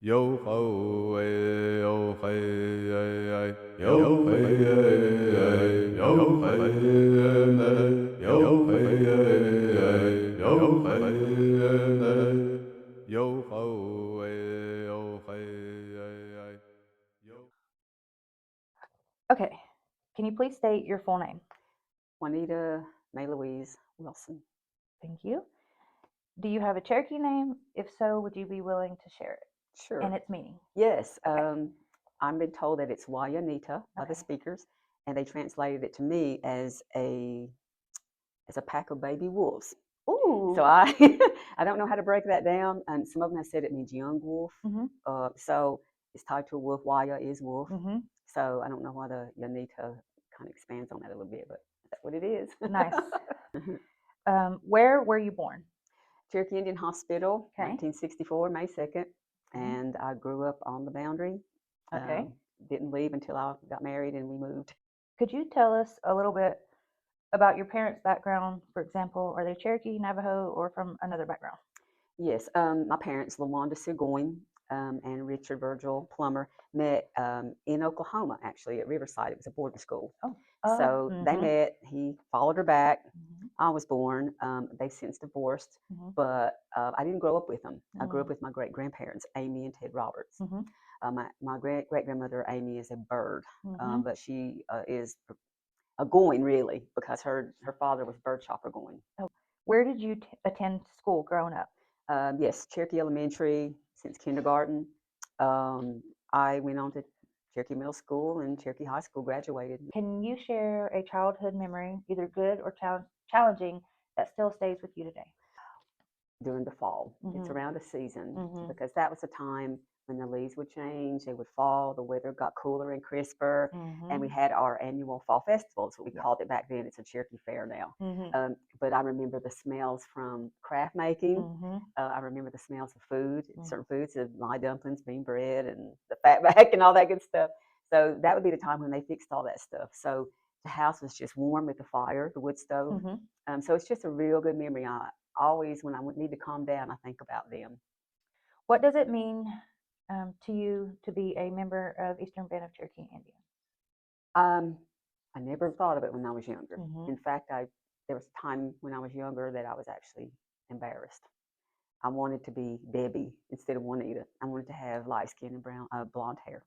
Yo ho hey yo hey hey yo hey hey yo hey hey yo hey hey yo hey hey yo ho hey yo hey hey yo. Okay, can you please state your full name? Juanita May Louise Wilson. Thank you. Do you have a Cherokee name? If so, would you be willing to share it and Sure. its meaning? Yes. Okay. I've been told that it's Juanita by the Okay. speakers, and they translated it to me as a pack of baby wolves. Ooh. So I I don't know how to break that down, and some of them have said it means young wolf. Mhm. So it's tied to a wolf. Waya is wolf. Mhm. So I don't know why the Yanita kind of expands on that a little bit, but that's what it is. Nice. Where were you born? Cherokee Indian Hospital, Okay. 1964, May 2nd. Mhm. And I grew up on the boundary. Okay. Didn't leave until I got married and we moved. Could you tell us a little bit about your parents' background? For example, are they Cherokee, Navajo, or from another background? Yes, my parents, LaWanda Sigoin and Richard Virgil Plummer, met in Oklahoma, actually, at Riverside. It was a boarding school. Oh. So they Mhm. met. He followed her back. Mhm. I was born. They've since divorced, Mhm. but I didn't grow up with them. I grew up Mm. with my great grandparents, Amy and Ted Roberts. Mhm. My great grandmother, Amy, is a bird, Mhm. but she is a Goin, really, because her father was bird chopper Goin. Oh. Where did you attend school growing up? Yes, Cherokee Elementary since kindergarten. Um, I went on to Cherokee Middle School and Cherokee High School, graduated Can you share a childhood memory, either good or challenging, that still stays with you today? during the fall. It's Mhm. around the season Mhm. because that was a time when the leaves would change, they would fall, the weather got cooler and crisper, and we Mhm. had our annual fall festival. That's what we Yeah. called it back then. It's a Cherokee Fair now. Mhm. But I remember the smells from craft making. Mhm. I remember the smells of food, Mhm. certain foods, the lye dumplings, bean bread, and the fatback and all that good stuff. So that would be the time when they fixed all that stuff. So the house was just warm with the fire, the wood stove. Mhm. So it's just a real good memory. I always, when I need to calm down, I think about them. What does it mean to you to be a member of Eastern Band of Cherokee Indians? Um, I never thought of it when I was younger. Mhm. In fact, there was a time when I was younger that I was actually embarrassed. I wanted to be Debbie instead of Juanita. I wanted to have light skin and blonde hair.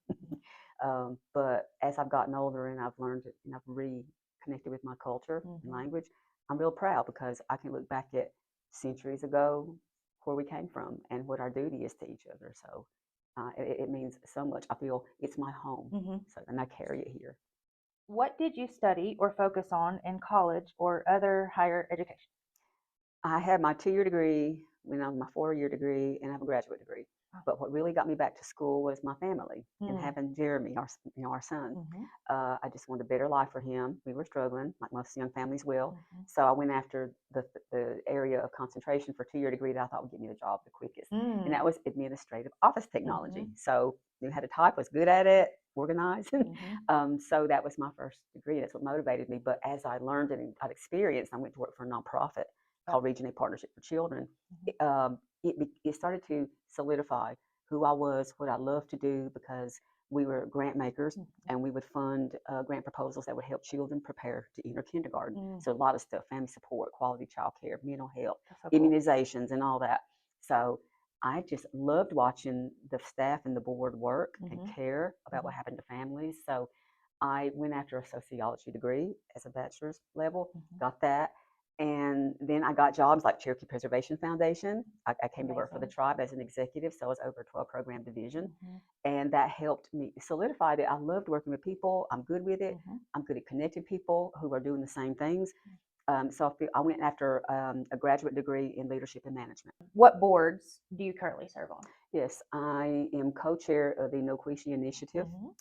But as I've gotten older and I've learned and I've reconnected with my culture and Mhm. language, I'm real proud because I can look back at centuries ago where we came from and what our duty is to each other. So it means so much. I feel it's my home, Mhm. so and I carry it here. What did you study or focus on in college or other higher education? I had my 2-year degree, my 4-year degree, and I have a graduate degree. Oh. But what really got me back to school was my family and Mm. having Jeremy, our son. Mhm. I just wanted a better life for him. We were struggling, like most young families will. Mhm. So I went after the area of concentration for a 2-year degree that I thought would get me the job the quickest, and Mm. that was administrative office technology. Mhm. So knew how to type, was good at it, organized. Mhm. So that was my first degree. That's what motivated me. But as I learned and got experience, I went to work for a nonprofit Oh. called Region A Partnership for Children. Mhm. It started to solidify who I was, what I loved to do, because we were grant makers Mhm. and we would fund grant proposals that would help children prepare to enter kindergarten. Mm. So a lot of stuff, family support, quality child care, mental health, That's so cool. immunizations, and all that. So I just loved watching the staff and the board work and Mhm. care about what Mhm. happened to families. So I went after a sociology degree as a bachelor's level, Mhm. got that. And then I got jobs like Cherokee Preservation Foundation. I came to work for the Amazing. tribe as an executive, so I was over a 12 program division. Mhm. And that helped me solidify that I loved working with people. I'm good with it. Mhm. I'm good at connecting people who are doing the same things. So I went after a graduate degree in leadership and management. What boards do you currently serve on? Yes, I am co-chair of the Noquisha Initiative. Mhm.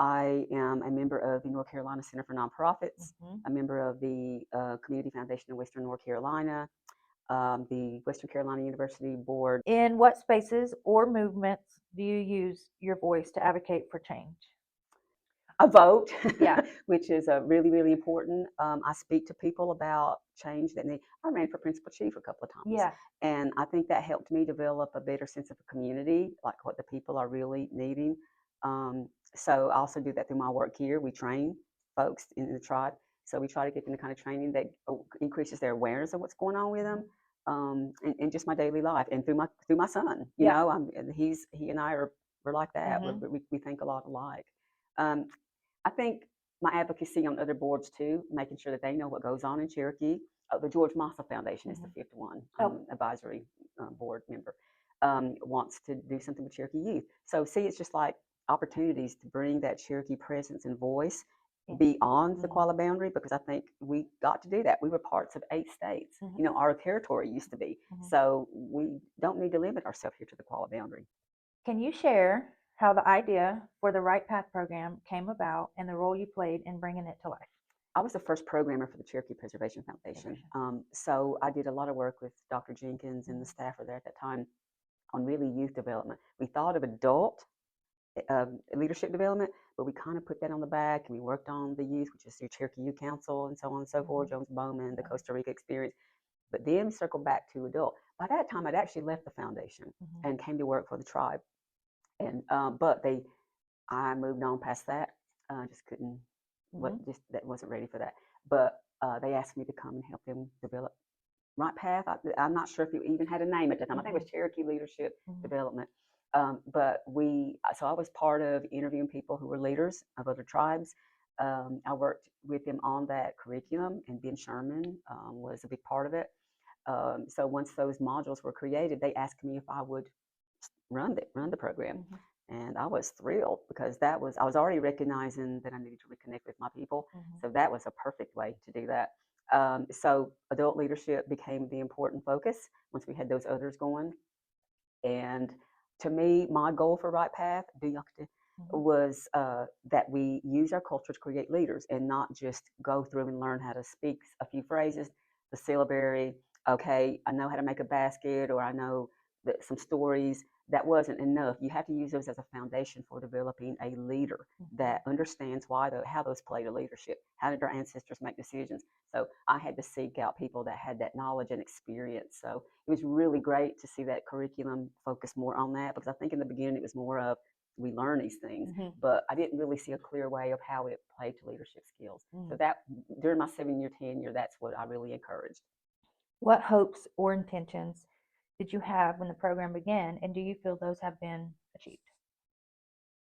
I am a member of the North Carolina Center for Nonprofits, Mhm. a member of the Community Foundation of Western North Carolina, the Western Carolina University Board. In what spaces or movements do you use your voice to advocate for change? I vote, Yeah. which is really, really important. I speak to people about change that need. I ran for principal chief a couple of times, Yeah. and I think that helped me develop a better sense of a community, like what the people are really needing. So I also do that through my work here. We train folks in the tribe, so we try to get them the kind of training that increases their awareness of what's going on with them, and just my daily life, and through my son. You Yeah. know, he and I we're like that. We think a lot alike. Um, I think my advocacy on other boards too, making sure that they know what goes on in Cherokee. The George Massa Foundation is the fifth one. I'm Oh. advisory board member. Wants to do something with Cherokee youth. So see, it's just like opportunities to bring that Cherokee presence and voice Yeah. beyond the Koala boundary, because I think we got to do that. We were parts of 8 states. You know, our territory used to be. So we don't need to limit ourselves here to the Koala boundary. Can you share how the idea for the Right Path program came about and the role you played in bringing it to life? I was the first programmer for the Cherokee Preservation Foundation. So I did a lot of work with Dr. Jenkins and the staffer there at that time on really youth development. We thought of adult leadership development, but we kind of put that on the back, and we worked on the youth, which is the Cherokee Youth Council and so on and so forth, Jones Bowman, the Costa Rica experience, but then circled back to adult. By that time, I'd actually left the foundation and came to work for the tribe. And but I moved on past that. Just couldn't, just that wasn't ready for that. But they asked me to come and help them develop Right Path. I'm not sure if it even had a name at the time. I think it was Cherokee Leadership Development. But so I was part of interviewing people who were leaders of other tribes. I worked with them on that curriculum, and Ben Sherman was a big part of it. So once those modules were created, they asked me if I would run the program. And I was thrilled, because I was already recognizing that I needed to reconnect with my people. So that was a perfect way to do that. So adult leadership became the important focus once we had those others going. And to me, my goal for Right Path was that we use our culture to create leaders, and not just go through and learn how to speak a few phrases, the syllabary. Okay, I know how to make a basket, or I know some stories. That wasn't enough. You have to use those as a foundation for developing a leader that understands how those play to leadership. How did our ancestors make decisions? So I had to seek out people that had that knowledge and experience. So it was really great to see that curriculum focus more on that, because I think in the beginning it was more of, we learn these things, but I didn't really see a clear way of how it played to leadership skills. So that during my 7-year tenure, that's what I really encouraged. What hopes or intentions did you have when the program began, and do you feel those have been achieved?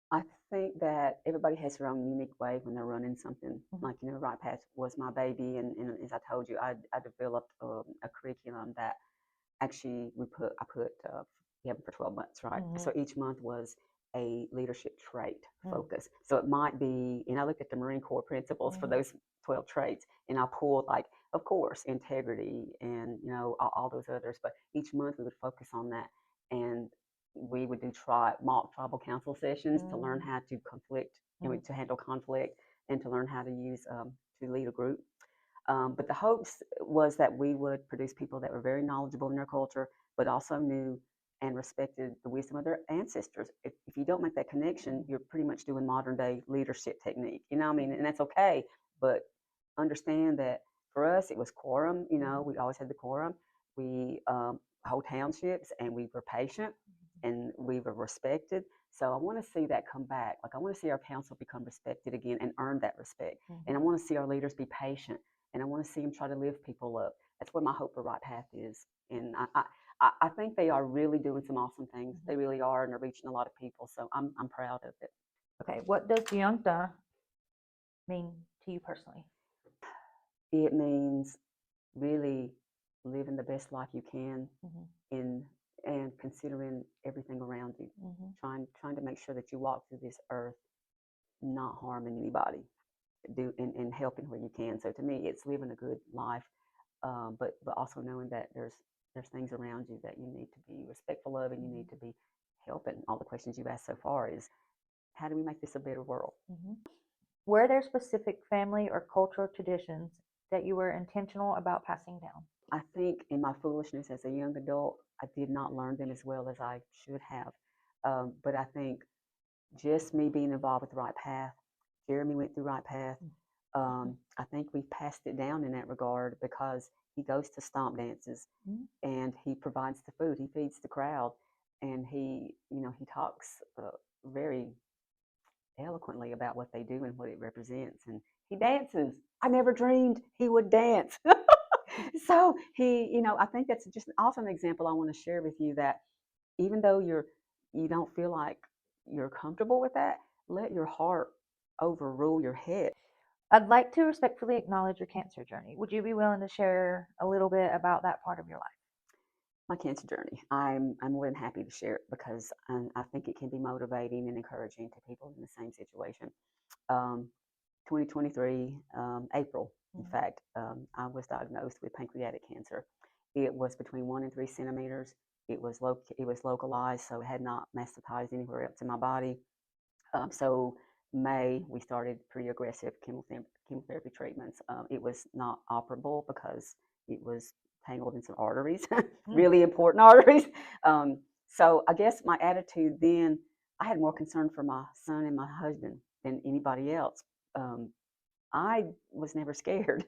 I think that everybody has their own unique way when they're running something. Like, Right Path was my baby, and as I told you, I developed a curriculum that actually I put for 12 months, right? So each month was a leadership trait focus. So it might be, and I looked at the Marine Corps principles for those 12 traits, and I pulled, like, of course, integrity and all those others. But each month we would focus on that, and we would do mock tribal council sessions to learn how to to handle conflict, and to learn how to use to lead a group. But the hopes was that we would produce people that were very knowledgeable in their culture, but also knew and respected the wisdom of their ancestors. If you don't make that connection, you're pretty much doing modern day leadership technique. I mean, and that's okay, but understand that for us, it was quorum. We always had the quorum. We hold townships, and we were patient, and we were respected. So I want to see that come back. Like, I want to see our council become respected again and earn that respect. And I want to see our leaders be patient, and I want to see them try to lift people up. That's what my hope for Right Path is. And I think they are really doing some awesome things. They really are, and they're reaching a lot of people. So I'm proud of it. Okay, what does Juanita mean to you personally? It means really living the best life you can and considering everything around you. Trying to make sure that you walk through this earth not harming anybody, and helping where you can. So to me, it's living a good life, but also knowing that there's things around you that you need to be respectful of, and you need to be helping. All the questions you've asked so far is, how do we make this a better world? Were there specific family or cultural traditions that you were intentional about passing down? I think in my foolishness as a young adult, I did not learn them as well as I should have. But I think just me being involved with the Right Path, Jeremy went through right path. I think we've passed it down in that regard because he goes to stomp dances and he provides the food, he feeds the crowd, and he, he talks very eloquently about what they do and what it represents. And he dances. I never dreamed he would dance. So he, I think that's just also an example I want to share with you, that even though you don't feel like you're comfortable with that, let your heart overrule your head. I'd like to respectfully acknowledge your cancer journey. Would you be willing to share a little bit about that part of your life? My cancer journey. I'm more than happy to share it because I think it can be motivating and encouraging to people in the same situation. 2023, April, in fact, I was diagnosed with pancreatic cancer. It was between 1 and 3 centimeters. It was localized, so it had not metastasized anywhere else in my body. So May, we started pretty aggressive chemotherapy treatments. It was not operable because it was tangled in some arteries, really important arteries. So I guess my attitude then, I had more concern for my son and my husband than anybody else. I was never scared.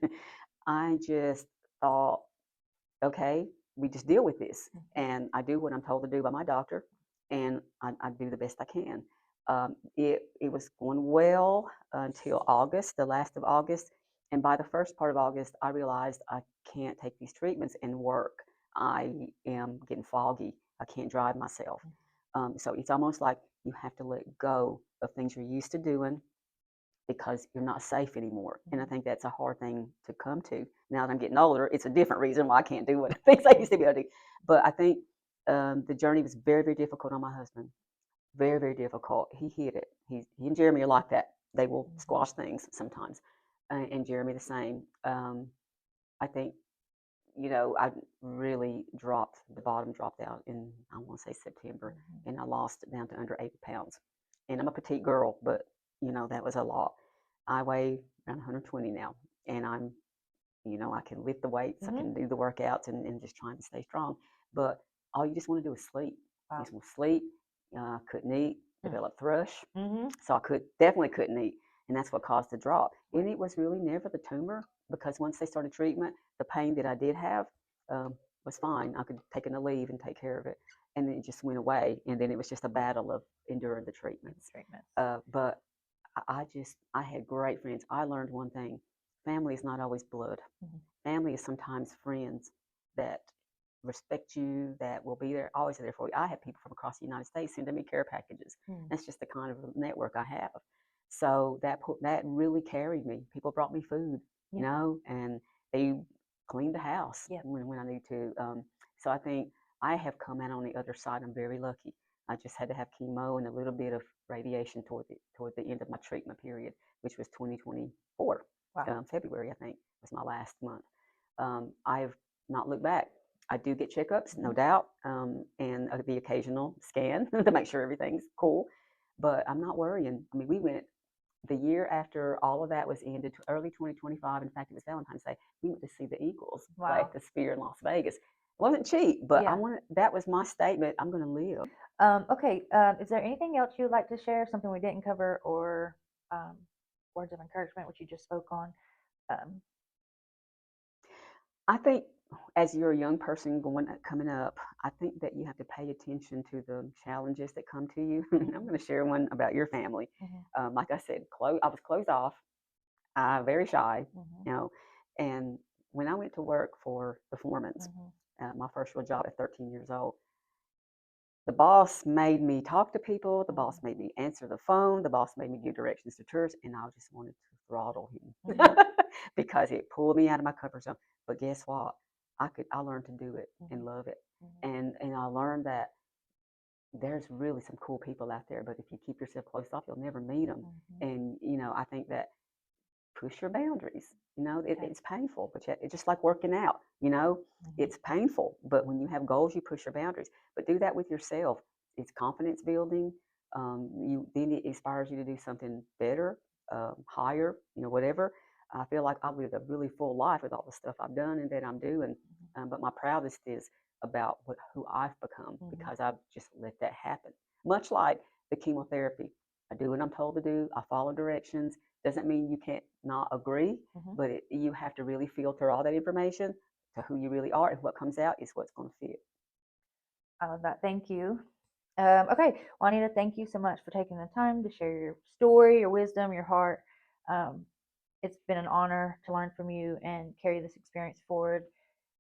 I just thought, okay, we just deal with this. And I do what I'm told to do by my doctor, and I do the best I can. It was going well until August, the last of August. And by the first part of August, I realized I can't take these treatments and work. I am getting foggy. I can't drive myself. So it's almost like you have to let go of things you're used to doing because you're not safe anymore. And I think that's a hard thing to come to. Now that I'm getting older, it's a different reason why I can't do what things I used to be able to do. But I think the journey was very, very difficult on my husband. Very, very difficult. He hit it. He and Jeremy are like that. They will squash things sometimes. And Jeremy the same. I think, I really the bottom dropped out in, I want to say September, and I lost down to under 80 pounds. And I'm a petite girl, but, that was a lot. I weigh around 120 now, and I can lift the weights, I can do the workouts, and just trying to stay strong. But all you just want to do is sleep. You just want to sleep. Couldn't eat, developed thrush, so I definitely couldn't eat, and that's what caused the drop. And it was really never the tumor, because once they started treatment, the pain that I did have was fine. I could take a leave and take care of it, and then it just went away. And then it was just a battle of enduring the treatments. But I had great friends. I learned one thing: family is not always blood. Family is sometimes friends that respect you, that will be there, always there for you. I have people from across the United States sending me care packages. That's just the kind of network I have. So that really carried me. People brought me food, and they cleaned the house when I need to. So I think I have come out on the other side. I'm very lucky. I just had to have chemo and a little bit of radiation toward the end of my treatment period, which was 2024. February, I think, was my last month. I've not looked back. I do get checkups, no doubt, and the occasional scan to make sure everything's cool. But I'm not worrying. I mean, we went the year after all of that was ended, to early 2025. In fact, it was Valentine's Day. We went to see the Eagles play at the Sphere in Las Vegas. It wasn't cheap, but that was my statement. I'm going to live. Okay. Is there anything else you'd like to share? Something we didn't cover, or words of encouragement, which you just spoke on? I think as you're a young person coming up, I think that you have to pay attention to the challenges that come to you. I'm going to share one about your family. Like I said, I was closed off, very shy, and when I went to work for the Foremans, my first real job at 13 years old, the boss made me talk to people. The boss made me answer the phone. The boss made me give directions to tours, and I just wanted to throttle him because it pulled me out of my comfort zone. But guess what? I learned to do it and love it, and I learned that there's really some cool people out there. But if you keep yourself closed off, you'll never meet them. And I think that push your boundaries. It's painful, but it's just like working out. It's painful, but when you have goals, you push your boundaries. But do that with yourself. It's confidence building. Then it inspires you to do something better, higher, whatever. I feel like I've lived a really full life with all the stuff I've done and that I'm doing. But my proudest is about who I've become, because I've just let that happen. Much like the chemotherapy. I do what I'm told to do. I follow directions. Doesn't mean you can't not agree, Mhm. but you have to really filter all that information to who you really are, and what comes out is what's going to fit. I love that. Thank you. Okay, Juanita, thank you so much for taking the time to share your story, your wisdom, your heart. Um, it's been an honor to learn from you and carry this experience forward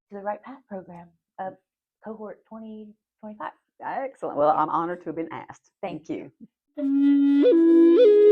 to the Right Path program of cohort 2025. Excellent. Well, I'm honored to have been asked. Thank Thank you.